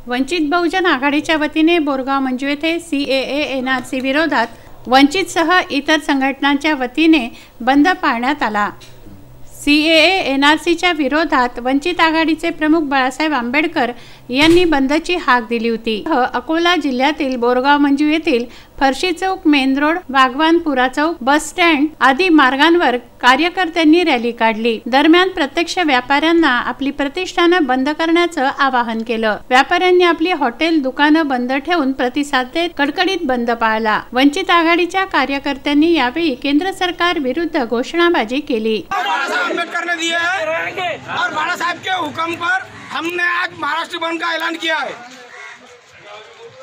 वंचित बहुजन आघाडीच्या वतीने बोरगाव मंजू येथे CAA NRC विरोधात वंचितसह इतर संघटनांच्या वतीने बंद पाळण्यात आला। CAA NRCच्या विरोधात वंचित आघाडीचे प्रमुख बाळासाहेब आंबेडकर यांनी बंदची हाक दिली होती। अकोला जिल्ह्यातील बोरगाव मंजू येथील फरशी चौक, मेन रोड, वाघवानपुरा चौक, बस स्टँड आदी मार्गांवर कार्यकर्त्यांनी रॅली काढली। दरम्यान प्रत्यक्ष व्यापाऱ्यांना आपली प्रतिष्ठानं बंद करण्याचं आवाहन केलं। व्यापाऱ्यांनी आपली हॉटेल, दुकानं बंद ठेवून प्रतिसाद देत कडकडीत बंद पाळला। वंचित आघाडीच्या कार्यकर्त्यांनी यावेळी केंद्र सरकार विरुद्ध घोषणाबाजी केली। अम्बेडकर ने दिए हैं और बाला साहब के हुक्म पर हमने आज महाराष्ट्र बंद का ऐलान किया है।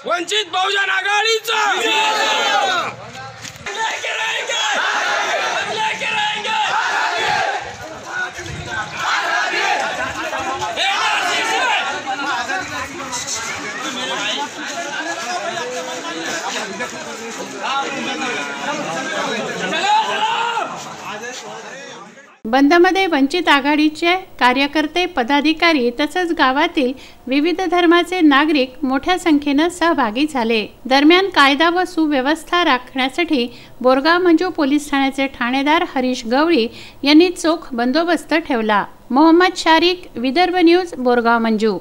वंचित बहुजन आघाडीचा बंदमध्ये वंचित आघाडीचे कार्यकर्ते, पदाधिकारी तसंच गावातील विविध धर्माचे नागरिक मोठ्या संख्येने सहभागी झाले। दरम्यान कायदा व सुव्यवस्था राखण्यासाठी बोरगाव मंजू पोलीस ठाण्याचे ठाणेदार हरीश गवळी यांनी चोख बंदोबस्त ठेवला। मोहम्मद शारिक, विदर्भ न्यूज, बोरगाव मंजू।